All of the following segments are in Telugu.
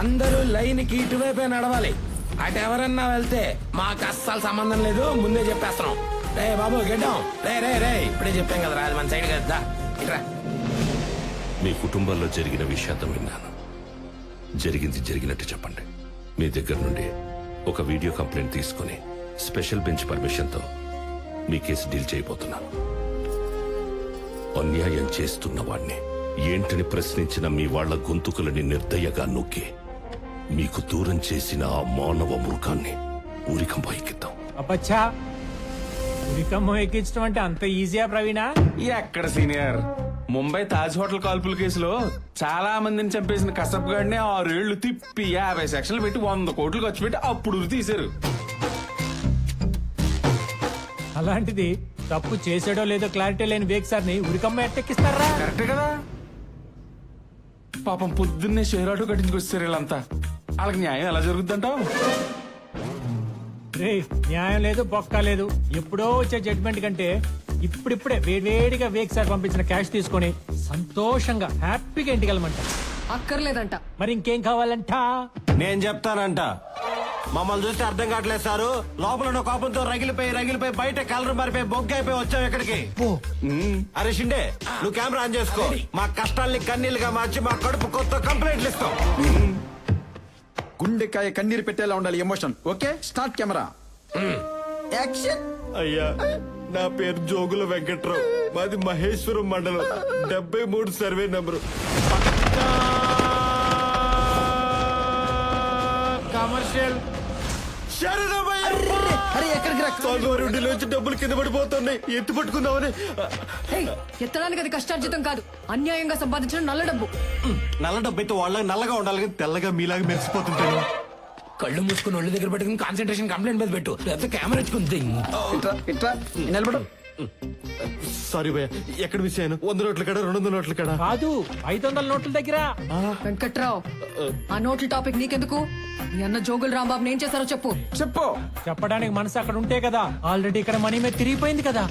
అందరూ లైన్ కి ఇటువైపే నడవాలి. అటు ఎవరన్నా వెళ్తే మాకు అస్సలు సంబంధం లేదు, ముందే చెప్పేస్తున్నాం. రే బాబు గెడ్డం, రే రే రే ఇప్పుడే చెప్పాం కదా, అది మన సైడ్ కదా. ఇట్రా. మీ కుటుంబంలో జరిగిన విషాదం విన్నాను. జరిగింది జరిగినట్టు చెప్పండి. మీ దగ్గర నుండి ఒక వీడియో కంప్లైంట్ తీసుకుని స్పెషల్ బెంచ్ పర్మిషన్తో మీ కేసు డీల్ చేయబోతున్నాను. అన్యాయం చేస్తున్న వాణ్ణి ఏంటని ప్రశ్నించిన మీ వాళ్ల గొంతుకులని నిర్దయగా నొక్కి మీకు దూరం చేసిన ఆ మానవ మృగాన్ని ఊరికంప ఎక్కిద్దాం. అప్పచ్చా, ఉరికమ్మ ఎక్కించడం అంటే అంత ఈజీయా ప్రవీణ? ఎక్కడ సీనియర్, ముంబై తాజ్ హోటల్ కాల్పుల కేసులో చాలా మందిని చంపేసిన కసబ్ గాడిని 6 ఏళ్లు తిప్పి 50 సెక్షన్లు పెట్టి 100 కోట్లు ఖర్చు పెట్టి అప్పుడు ఉరి తీశారు. అలాంటిది తప్పు చేసాడో లేదో క్లారిటీ లేని వేగ్ సార్ ని ఉరికమ్మ ఎట్టెక్కిస్తారా? కరెక్టే కదా. పాపం పొద్దున్నే షేర్ ఆటో కట్టించుకొచ్చారు వీళ్ళంతా. వాళ్ళకి న్యాయం ఎలా జరుగుద్దంటావు? రే, న్యాయం లేదు బొక్క లేదు. ఎప్పుడో వచ్చే జడ్జిమెంట్ కంటే ఇప్పుడిప్పుడే వేడివేడిగా వేగ్ సార్ పంపించిన క్యాష్ తీసుకొని సంతోషంగా హ్యాపీగా ఇంటికి వెళ్ళమంట. అక్కర్లేదంట. మరి ఇంకేం కావాలంట? నేను చెప్తానంట. మమ్మల్ని చూస్తే అర్థం కావట్లేదు సారు. లోపల ఉన్న కోపంతో రగిలిపోయి బయట కలర్ మారిపోయి బొగ్గు అయిపోయి వచ్చావు ఇక్కడికి. అరే షిండే, నువ్వు కెమెరా ఆన్ చేసుకో. మా కష్టాల్ని కన్నీళ్ళుగా మార్చి మా కడుపు కొత్త కంప్లైంట్లు ఇస్తాం. గుండెకాయ కన్నీరు పెట్టేలా ఉండాలి emotion. Okay, start camera, action. అయ్యా, నా పేరు జోగుల వెంకట్రావు, మాది మహేశ్వరం మండలం, 73 సర్వే నంబరు. కమర్షియల్ నుంచి డబ్బులు కింద పడిపోతున్నాయి, ఎత్తి పట్టుకుందామని. ఎత్తడానికి అది కష్టార్జితం కాదు, అన్యాయంగా సంపాదించిన నల్ల డబ్బు. నల్ల డబ్బు అయితే వాళ్ళకి నల్లగా ఉండాలి కానీ తెల్లగా మీలాగా మెరిసిపోతుంటాయి. కళ్ళు మూసుకుని ఒళ్ళు దగ్గర పెట్టుకుని కాన్సన్ట్రేషన్ కంప్లైంట్ మీద పెట్టు, లేకపోతే కెమెరా ఇచ్చుకుంది. ఇట్రా ఇట్రా, నిలబడు. సారీ భయ్య, ఎక్కడ మిస్ అయ్యాను? 100 నోట్ల కడ, 200 నోట్ల కడ కాదు, 500 నోట్ల దగ్గర. వెంకట్రావు, ఆ నోట్ల టాపిక్ నీకెందుకు? మీ అన్న జోగులు రాంబాబు ఏం చేశారో చెప్పు. చెప్పు. చెప్పడానికి మనసు అక్కడ ఉంటే కదా. ఆల్రెడీ ఇక్కడ మనీ మీద తిరిగిపోయింది కదా.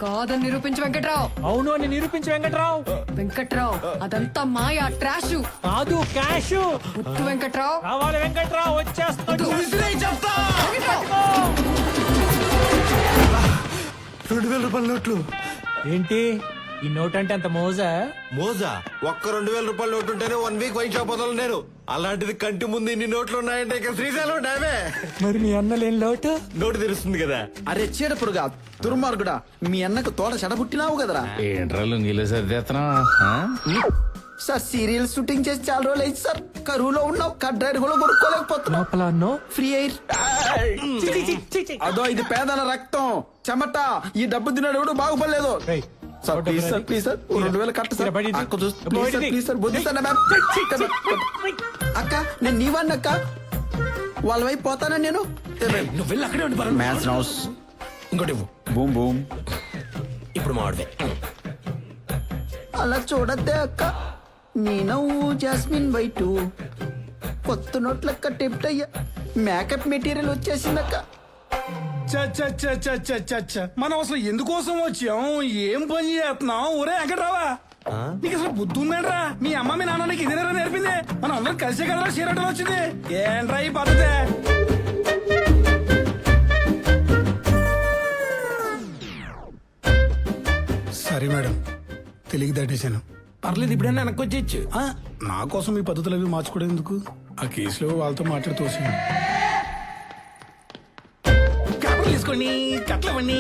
కాదని నిరూపించు వెంకట్రావు. అవును అని నిరూపించు వెంకట్రావు. వెంకట్రావు, అదంతా మాయా ట్రాష్. కాదు, క్యాష్. ముత్తు వెంకట్రావు. రావాలి వెంకట్రావు, వచ్చేస్తాడు. 2000 రూపాయల నోట్లు. ఏంటి ఈ నోట్ అంటే అంత మోజా? మోజా? ఒక్క 2000 రూపాయల నోటు ఉంటేనే 1 వీక్ వైన్ షాప్ వదలను నేను. అలాంటిది కంటి ముందు ఇన్ని నోట్లు ఉన్నాయంటే ఇక శ్రీశైలం డామే. మరి మీ అన్న లేని లోటు? నోటు తెరుస్తుంది కదా. అరే చీడపురుగా, దుర్మార్గుడా, మీ అన్నకు తోట చెడబుట్టినావు కదరా. ఏంట్రాలు నీళ్ళు సర్దేస్తున్నా? సార్ సీరియల్ షూటింగ్ చేసి చాలా రోజులు అయింది సార్. కరువులో ఉన్నావు, కడ్రైడ్ కూడా కొనుక్కోలేకపోతున్నావు. లోపల అన్నో ఫ్రీ ఎయిర్. అదో ఇది పేదల రక్తం చెమట. ఈ డబ్బు తిన్నాడు ఎవడు బాగుపడలేదు. Sir please sir, please sir, 2000 కట్ట సార్. అక్క చూసి ప్లీజ్ సార్, ప్లీజ్ సార్, బుద్ధిస్తాను మ్యామ్. అక్క నేను నీవాడిని అక్క, వాళ్ళ వైపు పోతానని నేను. నువ్వు వెళ్ళి అక్కడే ఉండి మ్యాచ్ హౌస్. ఇంకోటి ఇవ్వు. Boom boom. ఇప్పుడు మాడదే. అలా చూడద్దే అక్క, నీ నవ్వు జాస్మిన్ వైటు, కొత్త నోట్లక్క టెప్ట్ అయ్యా, మేకప్ మెటీరియల్ వచ్చేసిందక్క. మనం అసలు ఎందుకోసం వచ్చాం, ఏం పని చేస్తున్నాం? ఒరే వెంకట్రావా, నీకు అసలు బుద్ధి ఉందంట్రా? మీ అమ్మ మీ నాన్న నీకు ఇదేనా నేర్పింది? మనం అందరం కలిసే కదరా చీరటం వచ్చింది. ఏంట్రా ఈ పద్ధతి? సరే మేడం, తెలిగి దాటేశాను. పర్లేదు, ఇప్పుడైనా వెనక్కి వచ్చేయచ్చు. నా కోసం ఈ పద్ధతులు అవి మార్చుకోవడం ఎందుకు? ఆ కేసులో వాళ్ళతో మాట్లాడి తోసాను. తీసుకోండి, కట్లవన్నీ.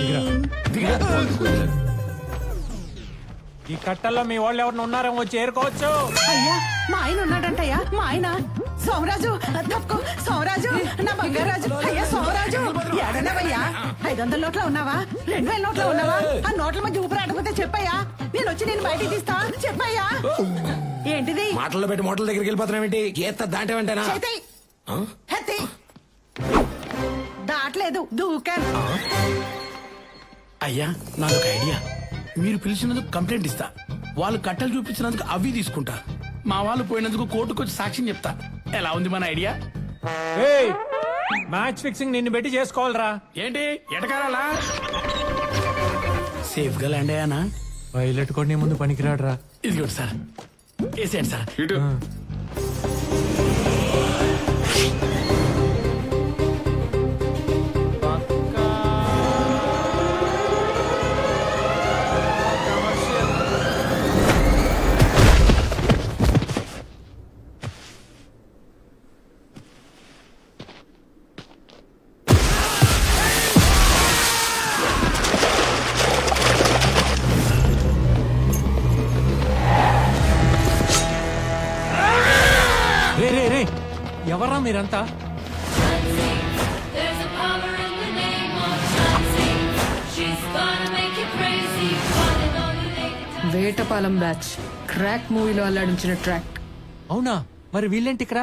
ఈ కట్టల్లో మీ వాళ్ళు ఎవరిని ఉన్నారేమో వచ్చి ఏరుకోవచ్చు. అయ్యా, మా ఆయన ఉన్నాడంటయ్యా, మా ఆయన సోమరాజు. తప్పుకో సోమరాజు, నా బంగారాజు. అయ్యా సోమరాజు, ఏడన్నావయ్యా? 500 నోట్ల ఉన్నావా? 2000 నోట్ల ఉన్నావా? ఆ నోట్ల మధ్య ఊపిరాడకపోతే చెప్పయ్యా, నేను వచ్చి నేను బయటికి తీస్తా. చెప్పయ్యా. ఏంటిది? మాటల్లో పెట్టి మోటల దగ్గరికి వెళ్ళిపోతున్నావేంటి? ఏత్త దాటేవంటేనా? దాట్లేదు, దూకాను. అయ్యా నాదొక ఐడియా. మీరు పిలిచినందుకు కంప్లైంట్ ఇస్తా, వాళ్ళు కట్టలు చూపించినందుకు అవి తీసుకుంటా, మా వాళ్ళు పోయినందుకు కోర్టుకు వచ్చి సాక్ష్యం చెప్తా. ఎలా ఉంది మన ఐడియా? మ్యాచ్ ఫిక్సింగ్ నిన్ను పెట్టి చేసుకోవాలరా. ఏంటి ఎటకారాలా? సేఫ్ గా ల్యాండ్ అయ్యానా? పైలట్ కూడా నీ ముందు పనికిరాడరా. ఇదిగోండి సార్, వేసేయండి సార్. ఎవరా మీరంతా? There's a power in the name of Shansi. She's gonna make you crazy. Calling all you ladies. Vetapalem batch crack మూవీలో అల్లాడించిన ట్రాక్. అవునా? మరి వీళ్ళేంటి ఇక్కడ?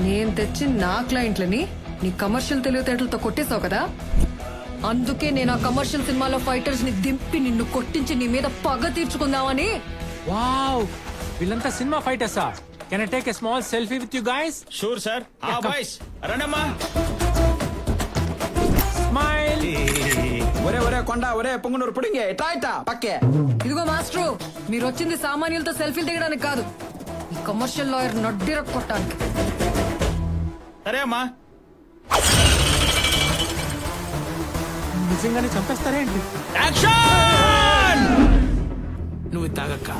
నేను తెచ్చి నా క్లయింట్లని నీ కమర్షియల్ తెలివితేటలతో కొట్టేశావు కదా, అందుకే నేను ఆ కమర్షియల్ సినిమాలో ఫైటర్స్ ని దింపి నిన్ను కొట్టించి నీ మీద పగ తీర్చుకుందామని. వావ్, వీళ్ళంతా సినిమా ఫైటర్సా? Can I take a small selfie with you guys? Sure sir. Boys రండమ్మా. స్మైల్. ఒరే ఒరే కొండ ఒరే పొంగునూరు పుడింగే ఇటా ఇటా పక్కే. ఇదిగో మాస్టరు, మీరు వచ్చింది సామాన్యులతో సెల్ఫీలు దిగడానికి కాదు, ఈ కమర్షియల్ లాయర్ నడ్డిర కొట్టడానికి. సరే అమ్మా. నిజంగానే చంపేస్తారేంటి? నువ్వు తాగక్క.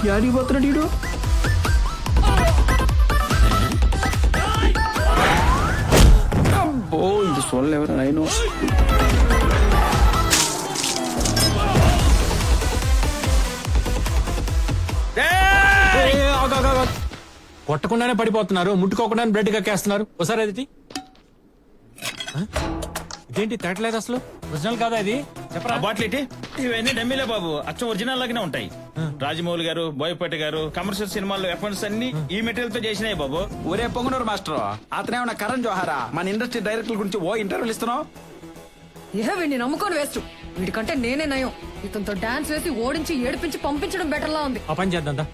యాడికి పోతున్నాడు ఈడు? అబ్బో ఇది చూడలేవరా నేను. కొట్టకుండానే పడిపోతున్నారు, ముట్టుకోకుండానే బ్లడ్ కక్కేస్తున్నారు. ఒకసారి అది ఇదేంటి తేటలేదు అసలు? ఒరిజినల్ కాదా ఇది? చెప్పరా. బాటిల్ ఏంటి? ఇవన్నీ డమ్మీలే బాబు, అచ్చం ఒరిజినల్ లాగానే ఉంటాయి. రాజమౌళి గారు, బోయపాటి గారు కమర్షియల్ సినిమాల్లో ఎఫెంట్స్ అన్ని ఈ మెటీరియల్ తో చేసినాయి బాబు. ఒరే పొంగునూరు మాస్టర్, అతనేమన్నా కరణ్ జోహారా? మన ఇండస్ట్రీ డైరెక్టర్ గురించి ఓ ఇంటర్వ్యూలు ఇస్తున్నావు? ఏ వీడిని నమ్ముకొని వేస్ట్, వీడికంటే నేనే నయం. ఇతనితో డాన్స్ వేసి ఓడించి ఏడిపించి పంపించడం బెటర్ లా ఉంది. ఆ పని చేద్దాం.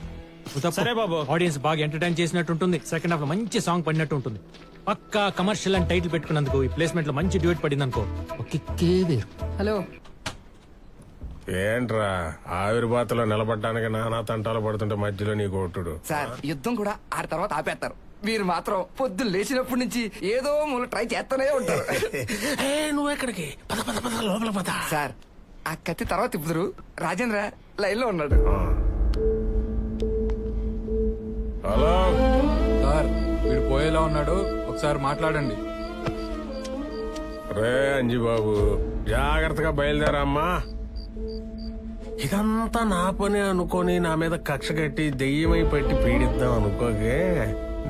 సరే బాబు. ఆడియన్స్ బాగా ఎంటర్టైన్ చేసినట్టు ఉంటుంది, సెకండ్ హాఫ్ లో మంచి సాంగ్ పడినట్టు ఉంటుంది. పక్కా కమర్షియల్ అని టైటిల్ పెట్టుకున్నందుకు ఈ ప్లేస్మెంట్ లో మంచి డ్యూట్ పడింది అనుకో, ఒకే వేరు. హలో, ఏంట్రా ఆవిర్భాతలో నిలబడ్డానికి నానా తంటాలు పడుతుంటే మధ్యలో నీ కొట్టుడు? సార్ యుద్ధం కూడా ఆ తర్వాత ఆపేస్తారు, మీరు మాత్రం పొద్దున్న లేచినప్పటి నుంచి ఏదో మూల ట్రై చేస్తూనే ఉంటారు. నువ్వు ఎక్కడికి? పద పద పద లోపల పద. సార్ ఆ కత్తి తర్వాత తిప్పుదురు. రాజేంద్ర లైన్ లో ఉన్నాడు. హలో సార్, వీడు పోయేలా ఉన్నాడు, ఒకసారి మాట్లాడండి. రే అంజిబాబు, జాగ్రత్తగా బయలుదేరమ్మా. ఇదంతా నా పని అనుకొని నా మీద కక్ష కట్టి దెయ్యమై పెట్టి పీడిద్దాం అనుకోగే.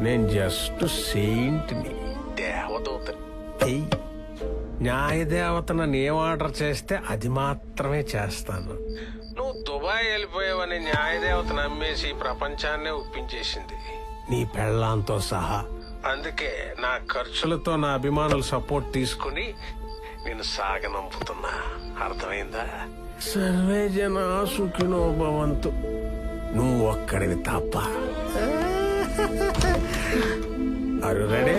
నేను జస్ట్ సెయింట్ని, దేవదూతని. న్యాయదేవత నన్ను ఏం ఆర్డర్ చేస్తే అది మాత్రమే చేస్తాను. నువ్వు దుబాయ్ వెళ్ళిపోయావని న్యాయదేవత నమ్మేసి ప్రపంచాన్నే ఒప్పించేసింది, నీ పెళ్ళాంతో సహా. అందుకే నా ఖర్చులతో నా అభిమానుల సపోర్ట్ తీసుకుని నేను సాగనంపుతున్నా. అర్థమైందా? సర్వే జన సుఖినో భవంతు. నువ్వు ఒక్కడివి తప్ప. అరు రెడీ?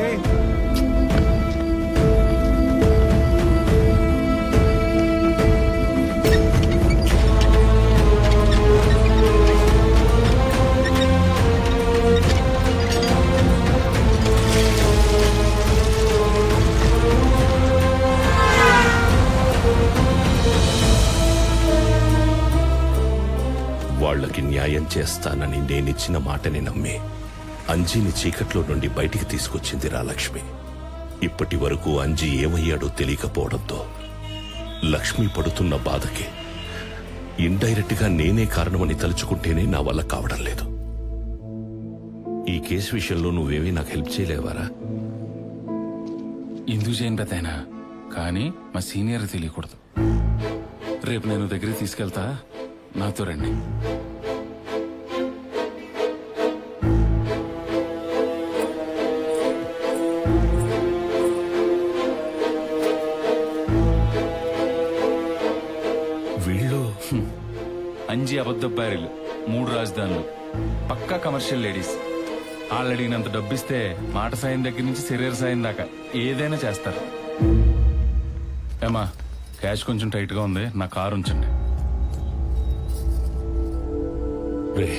వాళ్లకి న్యాయం చేస్తానని నేనిచ్చిన మాటని నమ్మి అంజీని చీకట్లో నుండి బయటికి తీసుకొచ్చింది రాలక్ష్మి. ఇప్పటి వరకు అంజీ ఏమయ్యాడో తెలియకపోవడంతో లక్ష్మి పడుతున్న బాధకి ఇండైరెక్ట్ గా నేనే కారణమని తలుచుకుంటేనే నా వల్ల కావడం లేదు. ఈ కేసు విషయంలో నువ్వేమీ నాకు హెల్ప్ చేయలేవారా? ఎందుకు చేయను పెద్దయినా, కానీ మా సీనియర్ తెలియకూడదు. రేపు నేను దగ్గరికి తీసుకెళ్తా, నాతో రండి. వీళ్ళు అంజీ అబద్ధ బ్యారీలు, 3 రాజధానులు, పక్కా కమర్షియల్ లేడీస్. వాళ్ళు అడిగినంత డబ్బిస్తే మాట సాయం దగ్గర నుంచి శరీర సాయం దాకా ఏదైనా చేస్తారు. ఏమా, క్యాష్ కొంచెం టైట్ గా ఉంది, నా కారు ఉంచండి. రే,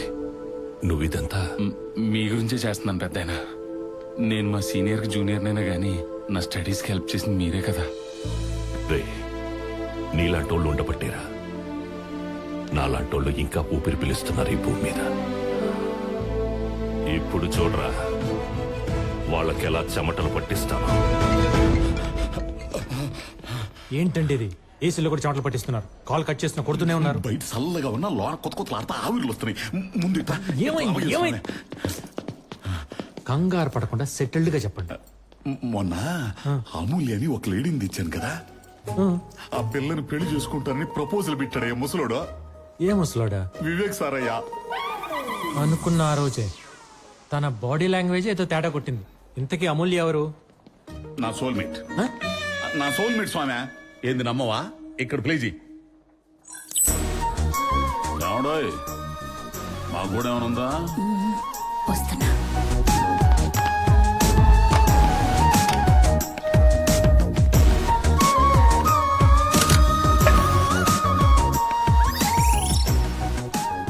నువ్విదంతా మీ గురించే చేస్తున్నాను పెద్దయినా. నేను మా సీనియర్ కి జూనియర్ నైనా గానీ నా స్టడీస్ కి హెల్ప్ చేసింది మీరే కదా. రే నీలాంటోళ్ళు ఉండబట్టిరా నాలాంటోళ్ళు ఇంకా ఊపిరి పిలుస్తున్నారు ఈ భూమి మీద. ఇప్పుడు చూడరా వాళ్ళకెలా చెమటలు పట్టిస్తాను. ఏంటండి ఇది? ఏసీలో కూడా చెమటలు పట్టిస్తున్నారు. కాల్ కట్ చేసిన కొడుతూనే ఉన్నారు. బయట చల్లగా ఉన్నా లోన కొత్త కొత్త ఆడతా ఆవిర్లు వస్తున్నాయి. ముందు ఇట్రా. ఏమైంది? కంగారు పడకుండా సెటిల్డ్ గా చెప్పండి. మొన్న అమూల్య అని ఒక లేడీని తెచ్చాను కదా, ఆ పిల్లని పెళ్లి చేసుకుంటానని ప్రపోజల్ పెట్టాడయ్యా ముసలోడు. ఏ ముసలాడా? వివేక్ సారయ్యా. అనుకున్న ఆ రోజే తన బాడీ లాంగ్వేజ్ ఏదో తేడా కొట్టింది. ఇంతకీ అమూల్య ఎవరు? నా సోల్మేట్. నా సోల్మేట్ స్వామి. ఏంది నమ్మవా? ఇక్కడ ప్లీజీ రావడాయ్. మాకు కూడా ఏమైనా ఉందా? వస్తున్నా.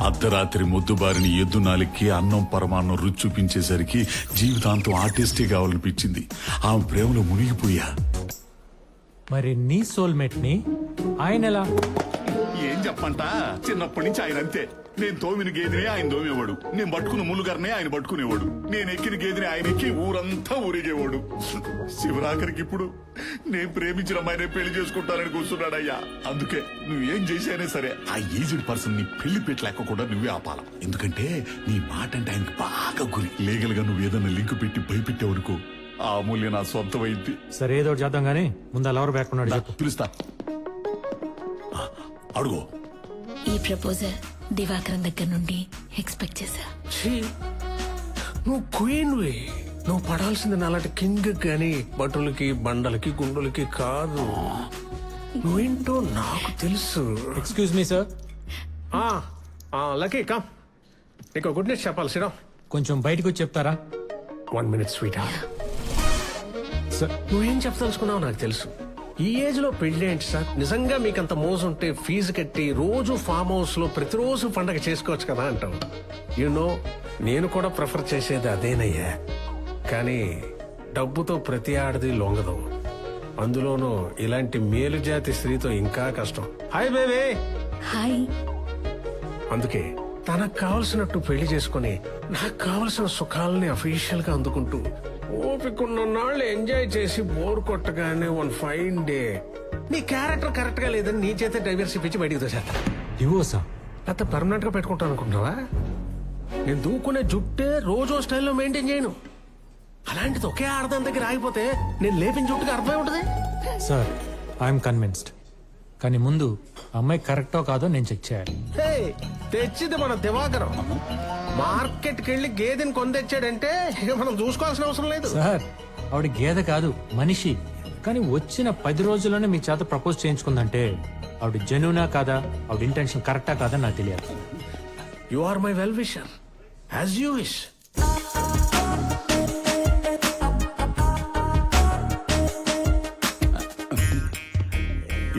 అర్ధరాత్రి మొద్దుబారిని ఎద్దు నాలికి అన్నం పరమాన్నం రుచి చూపించేసరికి జీవితాంతం ఆర్టిస్టే కావాలనిపించింది. ఆమె ప్రేమలో మునిగిపోయా. మరి నీ సోల్మేట్ ని ఆయన ఎలా? ఏం చెప్పంట, చిన్నప్పటి నుంచి ఆయన అంతే. నేను తోమిన గేదెనే ఆయన తోమేవాడు, నేను పట్టుకున్న ములుగారినే ఆయన పట్టుకునేవాడు, నేను ఎక్కిన గేదెని ఆయన ఎక్కి ఊరంతా ఊరేగేవాడు. శివరాఖరికి ఇప్పుడు నేను ప్రేమించిన అమ్మాయినే పెళ్లి చేసుకుంటానని కూర్చున్నాడయ్యా. అందుకే నువ్వేం చేశానే సరే ఆ ఏజ్డ్ పర్సన్ ని పెళ్లి పెట్టలేక నువ్వే ఆపాల. ఎందుకంటే నీ మాట అంటే ఆయనకి బాగా గురి. లీగల్ గా నువ్వు ఏదైనా లింక్ పెట్టి భయపెట్టావనుకో, ఆ అమూల్య నా సొంతమైంది. సరే ఏదో ఒకటి చేద్దాం గానీ ముందు అలా ఎవరు బ్యాక్కున్నాడు పిలుస్తా. అడుగు. ఈ ప్రపోజల్ దివాకరం దగ్గర నుండి ఎక్స్పెక్ట్ చేశా. నువ్వు క్వీన్వి. నువ్వు పడాల్సింది నాలాంటి కింగ్ గాని బటులకి బండలకి గుండులకి కాదు. నువ్వేంటో నాకు తెలుసు. Excuse me sir. Lucky come. నీకు గుడ్ న్యూస్ చెప్పాలి. సిరా కొంచెం బయటకు వచ్చి చెప్తారా? 1 minute స్వీట్. సార్ నువ్వేం చెప్పదలుచుకున్నావు నాకు తెలుసు. ఈ ఏజ్ లో పెళ్లి ఏంటి సార్? నిజంగా మీకంత మోజుంటే ఫీజు కట్టి రోజు ఫామ్ హౌస్ లో ప్రతిరోజు పండగ చేసుకోవచ్చు కదా అంటావు. నో నేను కూడా ప్రిఫర్ చేసేది అదేనయ్యా. కానీ డబ్బుతో ప్రతి ఆడది లొంగదు. అందులోనూ ఇలాంటి మేలు జాతి స్త్రీతో ఇంకా కష్టం. Hi baby. హాయ్. అందుకే తనకు కావలసినట్టు పెళ్లి చేసుకుని నాకు కావలసిన సుఖాలని అఫీషియల్ గా అందుకుంటూ ఓపికన్న నాళ్ళు ఎంజాయ్ చేసి బోర్ కొట్టగానే 1 fine డే నీ క్యారెక్టర్ కరెక్ట్ గా లేదని నీ చేత డైవర్సిటీ ఇచ్చి బయటికి తోసేస్తా. డివోర్సా? లేకపోతే పర్మనెంట్ గా పెట్టుకుంటాను అనుకుంటున్నావా? నేను దూకునే జుట్టే రోజు స్టైల్లో మెయింటైన్ చేయను. అలాంటిది ఒకే ఆడదాని దగ్గర ఆగిపోతే నేను లేపిన జుట్టుకి అర్థమై ఉంటుంది. Sir I'm convinced. కానీ ముందు అమ్మాయి కరెక్టో కాదో నేను చెక్ చేయాలి. తెచ్చింది మన దివాకరం. మార్కెట్కి వెళ్ళి గేదెని కొని తెచ్చాడంటే ఇక మనం చూసుకోవాల్సిన అవసరం లేదు. సార్ ఆవిడ గేదె కాదు, మనిషి. కానీ వచ్చిన 10 రోజుల్లోనే మీ చేత ప్రపోజ్ చేయించుకుందంటే ఆవిడ జెన్యూనా కాదా, ఆవిడ ఇంటెన్షన్ కరెక్టా కాదా నాకు తెలియదు. You are my well wisher. As you wish.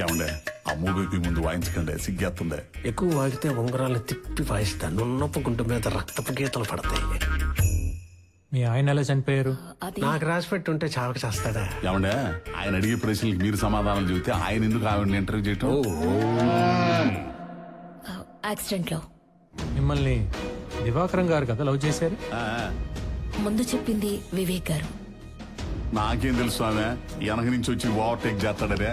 ఏమండే ఆ మూవీకి ముందు వాయించకండి, సిగ్గేస్తుంది. ఎక్కువ వాగితే ఉంగరాలు తిప్పి వాయిస్తాను. నున్నపు గుంటు మీద రక్తపు గీతలు పడతాయి. మీ ఆయన ఎలా చనిపోయారు? నాకు రాసి పెట్టి ఉంటే చావక చేస్తాడా? ఏమండే ఆయన అడిగే ప్రశ్నలకు మీరు సమాధానం చెబితే ఆయన ఎందుకు ఆవిడని ఇంటర్వ్యూ చేయటం? యాక్సిడెంట్ లో. మిమ్మల్ని దివాకరం గారు కదా లవ్ చేశారు? ముందు చెప్పింది వివేక్ గారు. నాకేం తెలుసు ఆమె వెనక నుంచి వచ్చి ఓవర్టేక్ చేస్తాడనే.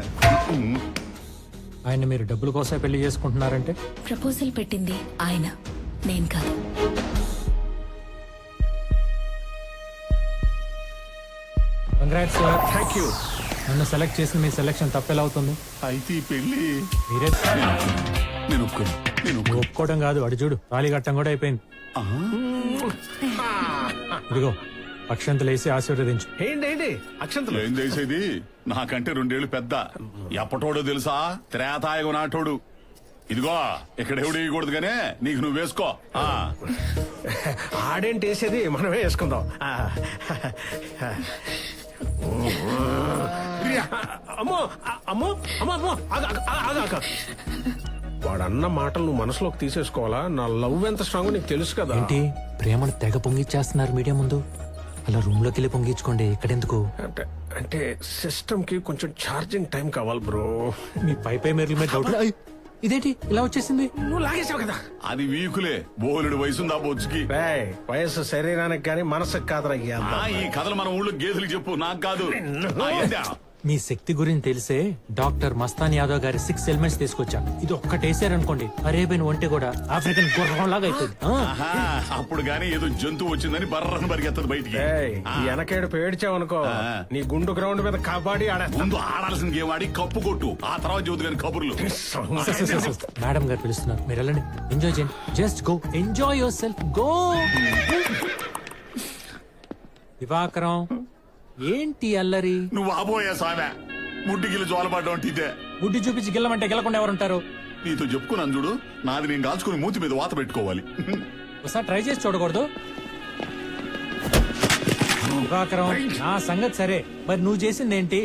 ఆయన మీరు డబ్బుల కోసం పెళ్లి చేసుకుంటున్నారంటే? ప్రపోజల్ పెట్టింది ఆయన, నేను కాదు. Congrats sir. Thank you. నన్ను సెలెక్ట్ చేసిన మీ సెలెక్షన్ తప్పెలా అవుతుంది? అయితే ఈ పెళ్లి మీరే. నేను ఒప్పుకోను. ఒప్పుకోవడం కాదు, అడు చూడు తాళి కట్టం కూడా అయిపోయింది. ఇదిగో అక్షంతలు వేసి ఆశీర్వదించు. ఏంటి అక్షంతలు? ఏం చేసేది? నాకంటే 2 ఏళ్ళు పెద్ద. ఎప్పటోడో తెలుసా? త్రేతాయుగ నాటోడు. ఇదిగో ఇక్కడ ఎవడు వేయకూడదు గానే నీకు నువ్వు వేసుకో. ఆడేంటి వేసేది, మనమే వేసుకుందాం. అమ్మో అమ్మో అమ్మో అమ్మో. వాడన్న మాటలు నువ్వు మనసులోకి తీసేసుకోవాలా? నా లవ్ ఎంత స్ట్రాంగ్ నీకు తెలుసు కదా. ఏంటి ప్రేమను తెగ పొంగిచ్చేస్తున్నారు మీడియా ముందు? అలా రూమ్ లోకి వెళ్ళి పొంగించుకోండి ఇక్కడెందుకు? అంటే అంటే సిస్టమ్ కి కొంచెం ఛార్జింగ్ టైం కావాలి బ్రో. మీ పై మెరుల మీద డౌట్. ఇదేంటి ఇలా వచ్చేసింది? నువ్వు లాగేసావు కదా. అది వీకులే బోలెడు వయసుందా బొచ్చుకి. రేయ్, వయసు శరీరానికి గానీ మనసుకు కాదురా ఈ అందం. ఈ కథలు మన ఊళ్ళో గేదెలు చెప్పు, నాకు కాదు. ఏందా? మీ శక్తి గురించి తెలిసే డాక్టర్ మస్తాన్ యాదవ్ గారి 6 ఎలిమెంట్స్ తీసుకొచ్చా. ఇది ఒక్కటేసారనుకోండి అరేబియన్ ఒంటి కూడా ఆఫ్రికన్ గుర్రం లాగా అవుతుంది. ఆహా, అప్పుడు గానీ ఏదో జంతువు వచ్చిందని బర్రను పరిగెత్తదు బయటికి. రేయ్, ఈ వెనకేడు పేడ్చావనుకో నీ గుండు గ్రౌండ్ మీద కబడ్డీ ఆడేస్తా. ముందు ఆడాల్సిన గేమ్ ఆడి కప్పు కొట్టు, ఆ తర్వాత జ్యోతి గారి కబుర్లు. మేడం గారు పిలుస్తున్నారు, మీరు వెళ్ళండి. ఎంజాయ్ చేయండి. Just go, enjoy your self, go. Divakaram, ఏంటి అల్లరి? నువ్వు ఆబోయే సామె ముడ్డిగిల్లు జోలపడ్డం ఇదే. గుడ్డి చూపించి గిల్లమంటే గెలకుండా ఎవరుంటారు? నీతో చెప్పుకున్నాను చూడు, నాది నేను కాల్చుకుని మూతి మీద వాత పెట్టుకోవాలి. ఒకసారి ట్రై చేసి చూడకూడదు? దివాకరం, నా సంగతి సరే, మరి నువ్వు చేసింది ఏంటి?